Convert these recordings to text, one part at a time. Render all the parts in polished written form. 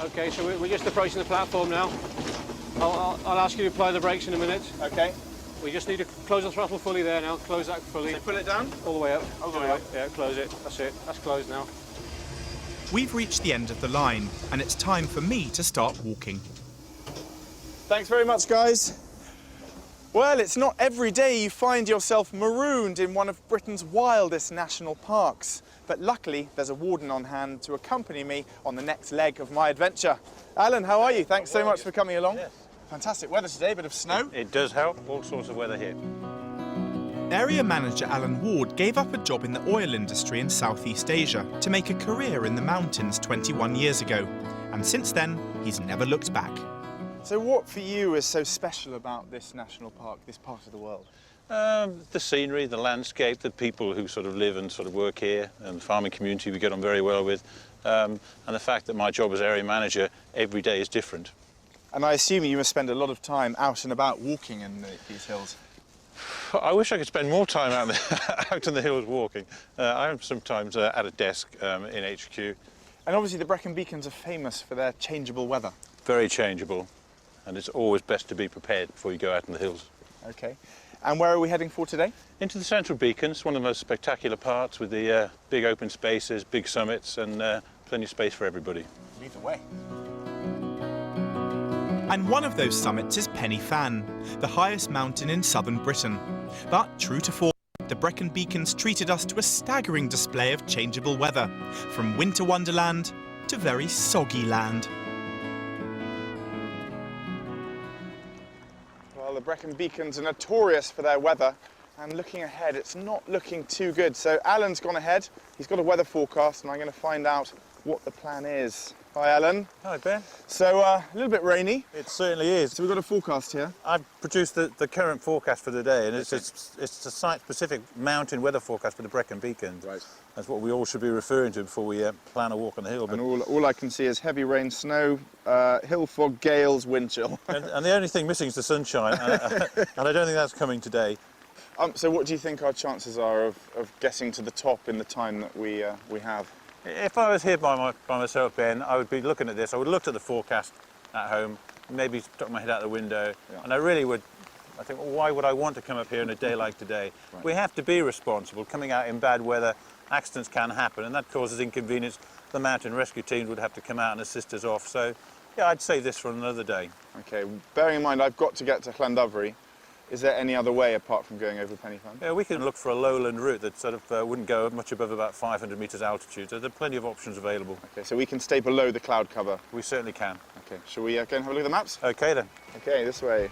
Okay, so we're just approaching the platform now. I'll ask you to apply the brakes in a minute. Okay. We just need to close the throttle fully there now. Close that fully. So pull it down? All the way up. All the way up. Yeah, close it. That's it. That's closed now. We've reached the end of the line, and it's time for me to start walking. Thanks very much, guys. Well, it's not every day you find yourself marooned in one of Britain's wildest national parks. But luckily, there's a warden on hand to accompany me on the next leg of my adventure. Alan, how are you? Thanks so much for coming along. Yes. Fantastic weather today, a bit of snow. It does help, all sorts of weather here. Area manager Alan Ward gave up a job in the oil industry in Southeast Asia to make a career in the mountains 21 years ago. And since then, he's never looked back. So what for you is so special about this national park, this part of the world? The scenery, the landscape, the people who sort of live and sort of work here, and the farming community we get on very well with, and the fact that my job as area manager every day is different. And I assume you must spend a lot of time out and about walking in these hills. I wish I could spend more time out in the hills walking. I'm sometimes at a desk in HQ. And obviously the Brecon Beacons are famous for their changeable weather. Very changeable, and it's always best to be prepared before you go out in the hills. Okay. And where are we heading for today? Into the central beacons, one of the most spectacular parts with the big open spaces, big summits, and plenty of space for everybody. Lead the way. And one of those summits is Pen y Fan, the highest mountain in southern Britain. But true to form, the Brecon Beacons treated us to a staggering display of changeable weather, from winter wonderland to very soggy land. Well, the Brecon Beacons are notorious for their weather, and looking ahead, it's not looking too good. So Alan's gone ahead, he's got a weather forecast, and I'm going to find out what the plan is. Hi, Alan. Hi, Ben. So, a little bit rainy. It certainly is. So we've got a forecast here. I've produced the current forecast for the day, and it's a site-specific mountain weather forecast for the Brecon Beacons. Right. That's what we all should be referring to before we plan a walk on the hill. But And all I can see is heavy rain, snow, hill fog, gales, wind chill. and the only thing missing is the sunshine, and I don't think that's coming today. So what do you think our chances are of getting to the top in the time that we have? If I was here by myself, Ben, I would be looking at this. I would have looked at the forecast at home, maybe stuck my head out the window, and I really would. I think, well, why would I want to come up here on a day like today? Right. We have to be responsible. Coming out in bad weather, accidents can happen, and that causes inconvenience. The mountain rescue teams would have to come out and assist us off. So, yeah, I'd save this for another day. Okay, bearing in mind I've got to get to Llandovery, is there any other way apart from going over Pen y Fan? Yeah, we can look for a lowland route that sort of wouldn't go much above about 500 metres altitude. So there are plenty of options available. Okay, so we can stay below the cloud cover? We certainly can. Okay, shall we go and have a look at the maps? Okay then. Okay, this way.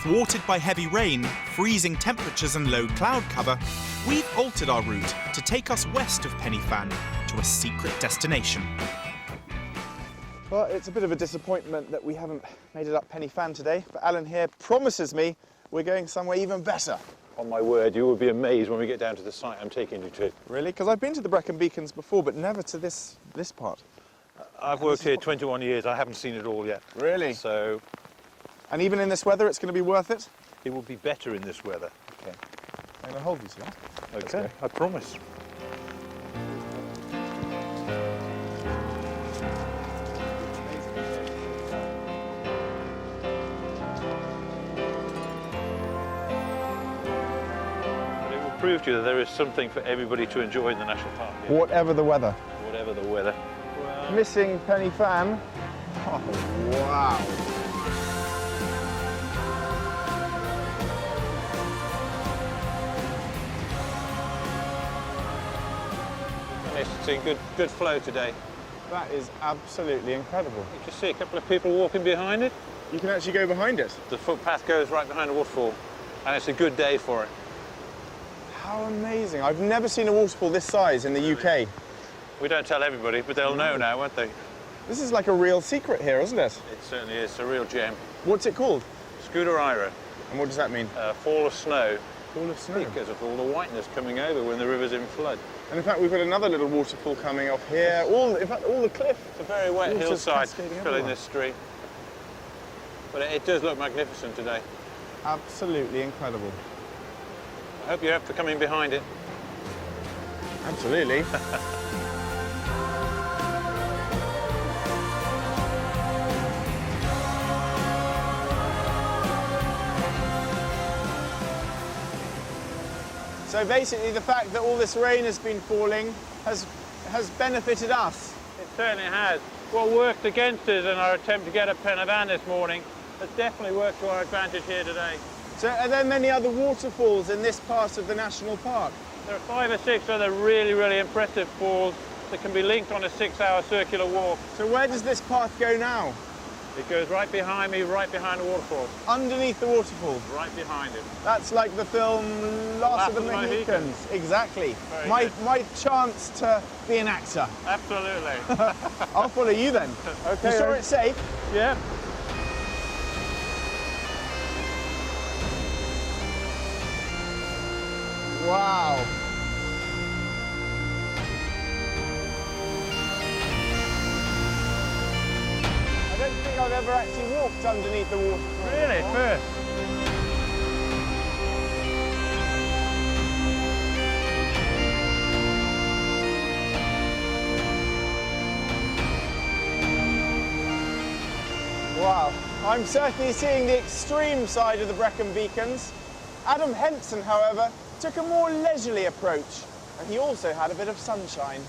Thwarted by heavy rain, freezing temperatures and low cloud cover, we've altered our route to take us west of Pen y Fan to a secret destination. Well, it's a bit of a disappointment that we haven't made it up Pen y Fan today, but Alan here promises me we're going somewhere even better. On my word, you will be amazed when we get down to the site I'm taking you to. Really? Because I've been to the Brecon Beacons before, but never to this part. I've worked here 21 years. I haven't seen it all yet. Really? So, and even in this weather, it's going to be worth it? it will be better in this weather. Okay. I'm going to hold you to that. Okay, I promise. Prove to you that there is something for everybody to enjoy in the national park. Yeah. Whatever the weather. Whatever the weather. Well, missing Pen y Fan. Oh, wow. it's in good flow today. That is absolutely incredible. You can see a couple of people walking behind it. You can actually go behind it. The footpath goes right behind the waterfall, and it's a good day for it. How amazing. I've never seen a waterfall this size in the UK. We don't tell everybody, but they'll know now, won't they? This is like a real secret here, isn't it? It certainly is. It's a real gem. What's it called? Scooter Ira. And what does that mean? Fall of snow. Fall of snow. Because of all the whiteness coming over when the river's in flood. And in fact, we've got another little waterfall coming off here. In fact, all the cliff. It's a very wet Water's hillside cascading filling everywhere. this street. But it does look magnificent today. Absolutely incredible. I hope you're up for coming behind it. Absolutely. So basically the fact that all this rain has been falling has benefited us. It certainly has. What worked against us in our attempt to get up Pen y Fan this morning has definitely worked to our advantage here today. So are there many other waterfalls in this part of the national park? There are 5 or 6 other really, really impressive falls that can be linked on a 6-hour circular walk. So where does this path go now? It goes right behind me, right behind the waterfall. Underneath the waterfall? Right behind it. That's like the film Last of the Mohicans. Exactly. My chance to be an actor. Absolutely. I'll follow you then. Okay. You sure it's safe? Yeah. Wow. I don't think I've ever actually walked underneath the waterfall. Really? First. Wow. I'm certainly seeing the extreme side of the Brecon Beacons. Adam Henson, however, took a more leisurely approach, and he also had a bit of sunshine.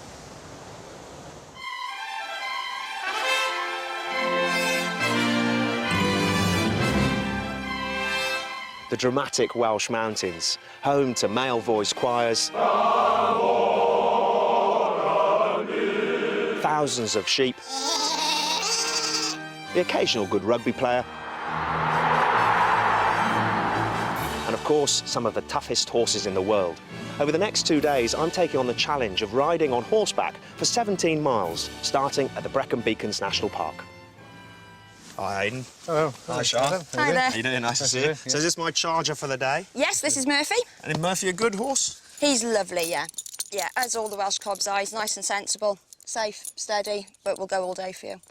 The dramatic Welsh mountains, home to male voice choirs, thousands of sheep, the occasional good rugby player, and of course, some of the toughest horses in the world. Over the next 2 days, I'm taking on the challenge of riding on horseback for 17 miles, starting at the Brecon Beacons National Park. Hi, Aidan. Hello. Hi, Sean. Hi there. How you doing? Nice to see you. So is this my charger for the day? Yes, this is Murphy. And is Murphy a good horse? He's lovely, yeah. Yeah, as all the Welsh cobs are. He's nice and sensible, safe, steady, but we'll go all day for you.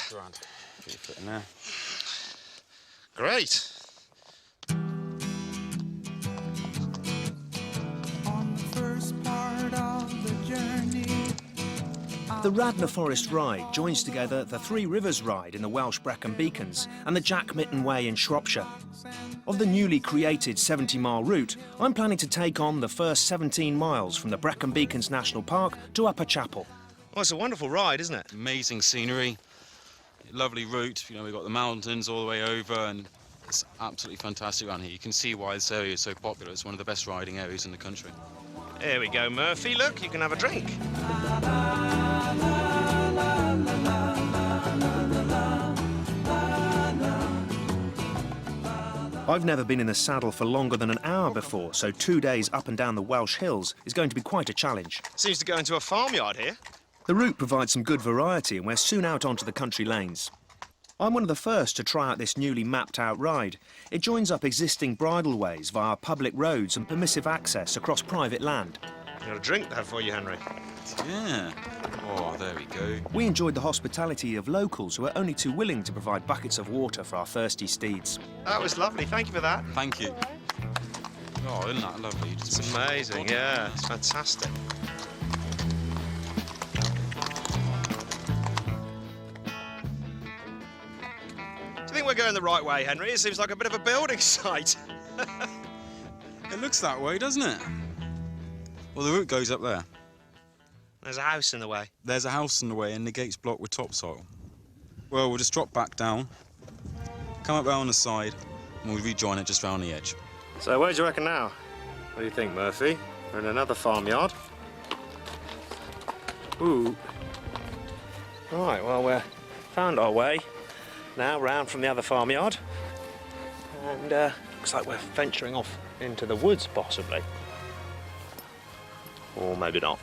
Grand. Get your foot in there. Great. The Radnor Forest Ride joins together the Three Rivers Ride in the Welsh Brecon Beacons and the Jack Mitten Way in Shropshire. Of the newly created 70-mile route, I'm planning to take on the first 17 miles from the Brecon Beacons National Park to Upper Chapel. Well, it's a wonderful ride, isn't it? Amazing scenery, lovely route. You know, we've got the mountains all the way over, and it's absolutely fantastic around here. You can see why this area is so popular. It's one of the best riding areas in the country. Here we go, Murphy. Look, you can have a drink. I've never been in the saddle for longer than an hour before, so 2 days up and down the Welsh hills is going to be quite a challenge. Seems to go into a farmyard here. The route provides some good variety, and we're soon out onto the country lanes. I'm one of the first to try out this newly mapped-out ride. It joins up existing bridleways via public roads and permissive access across private land. Got a drink there for you, Henry. Yeah. Oh, there we go. We enjoyed the hospitality of locals who are only too willing to provide buckets of water for our thirsty steeds. That was lovely. Thank you for that. Thank you. Oh, isn't that lovely? It's amazing, yeah. It's fantastic. Do you think we're going the right way, Henry? It seems like a bit of a building site. It looks that way, doesn't it? Well, the route goes up there. There's a house in the way. There's a house in the way and the gate's blocked with topsoil. Well, we'll just drop back down, come up round the side, and we'll rejoin it just round the edge. So where do you reckon now? What do you think, Murphy? We're in another farmyard. Ooh. Right, well, we've found our way now round from the other farmyard. And looks like we're venturing off into the woods, possibly. Or maybe not.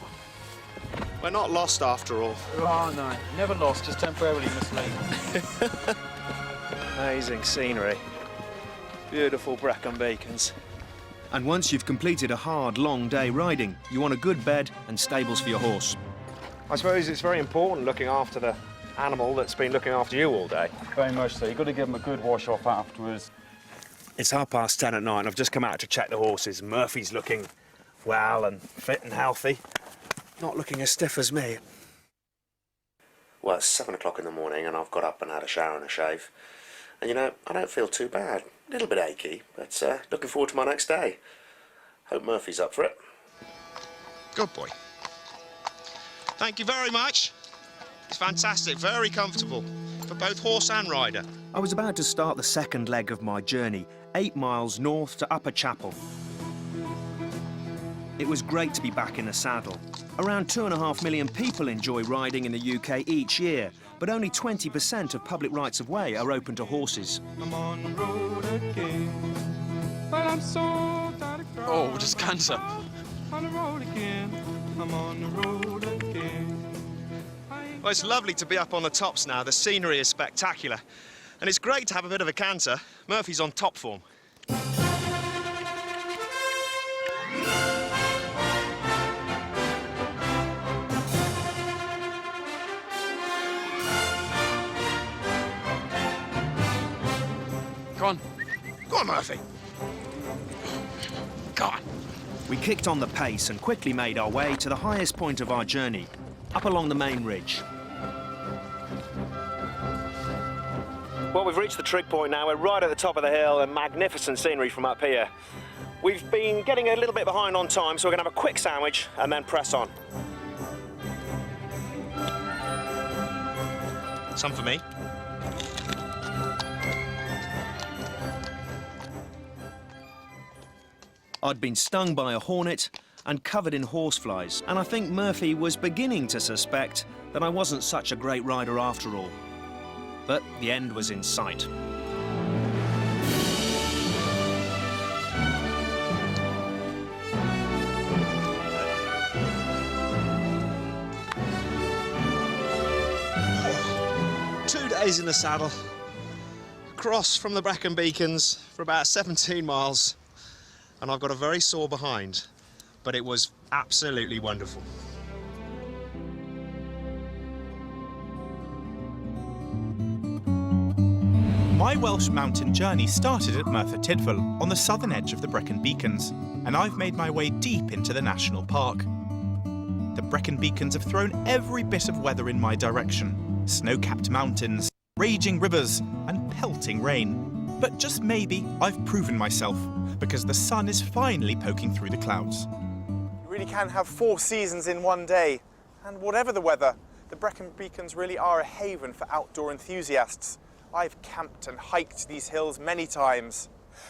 We're not lost after all. Oh, no. Never lost, just temporarily misled. Amazing scenery. Beautiful Brecon Beacons. And once you've completed a hard, long day riding, you want a good bed and stables for your horse. I suppose it's very important looking after the animal that's been looking after you all day. Very much so. You've got to give them a good wash off afterwards. It's 10:30 at night and I've just come out to check the horses. Murphy's looking well and fit and healthy. Not looking as stiff as me. Well, it's 7 o'clock in the morning and I've got up and had a shower and a shave. And you know, I don't feel too bad. A little bit achy, but looking forward to my next day. Hope Murphy's up for it. Good boy. Thank you very much. It's fantastic, very comfortable for both horse and rider. I was about to start the second leg of my journey, 8 miles north to Upper Chapel. It was great to be back in the saddle. Around 2.5 million people enjoy riding in the UK each year, but only 20% of public rights-of-way are open to horses. I'm on the road again, but I'm so tired of crying. Oh, just cancer. On the road again, I'm on the road again. Well, it's lovely to be up on the tops now. The scenery is spectacular. And it's great to have a bit of a canter. Murphy's on top form. Come on. Go on, Murphy. Go on. We kicked on the pace and quickly made our way to the highest point of our journey, up along the main ridge. Well, we've reached the trig point now. We're right at the top of the hill and magnificent scenery from up here. We've been getting a little bit behind on time, so we're going to have a quick sandwich and then press on. Some for me. I'd been stung by a hornet and covered in horseflies, and I think Murphy was beginning to suspect that I wasn't such a great rider after all. But the end was in sight. Oh, 2 days in the saddle, across from the Brecon Beacons for about 17 miles, and I've got a very sore behind, but it was absolutely wonderful. My Welsh mountain journey started at Merthyr Tydfil, on the southern edge of the Brecon Beacons, and I've made my way deep into the national park. The Brecon Beacons have thrown every bit of weather in my direction: snow-capped mountains, raging rivers, and pelting rain. But just maybe I've proven myself, because the sun is finally poking through the clouds. You really can have 4 seasons in one day, and whatever the weather, the Brecon Beacons really are a haven for outdoor enthusiasts. I've camped and hiked these hills many times.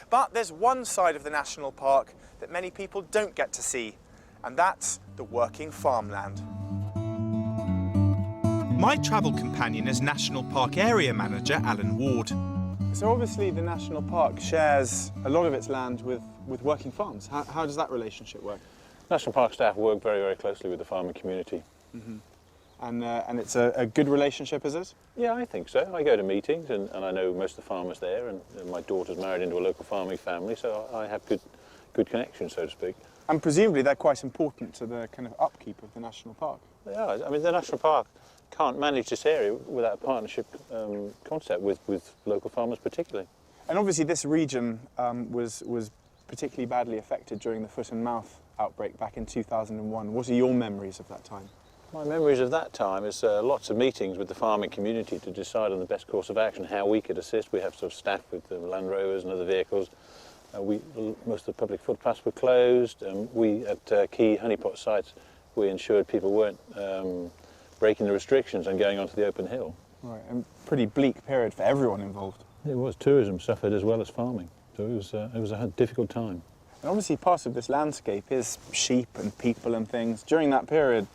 But there's one side of the national park that many people don't get to see, and that's the working farmland. My travel companion is National Park Area Manager Alan Ward. So obviously the national park shares a lot of its land with working farms. How does that relationship work? National Park staff work very, very closely with the farming community. Mm-hmm. And it's a good relationship, is it? Yeah, I think so. I go to meetings and I know most of the farmers there, and my daughter's married into a local farming family, so I have good connections, so to speak. And presumably they're quite important to the kind of upkeep of the national park. They are. I mean, the national park can't manage this area without a partnership concept with local farmers particularly. And obviously this region was particularly badly affected during the foot and mouth outbreak back in 2001. What are your memories of that time? My memories of that time is lots of meetings with the farming community to decide on the best course of action, how we could assist. We have sort of staff with the Land Rovers and other vehicles. Most of the public footpaths were closed. We, at key honeypot sites, we ensured people weren't breaking the restrictions and going onto the open hill. Right, and pretty bleak period for everyone involved. It was. Tourism suffered as well as farming, so it was a difficult time. And obviously part of this landscape is sheep and people and things. During that period,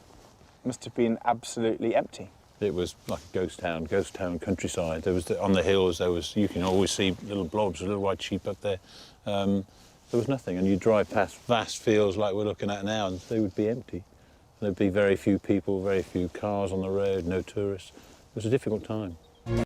must have been absolutely empty. It was like a ghost town countryside. There was on the hills. You can always see little blobs, little white sheep up there. There was nothing, and you drive past vast fields like we're looking at now, and they would be empty. There'd be very few people, very few cars on the road, no tourists. It was a difficult time.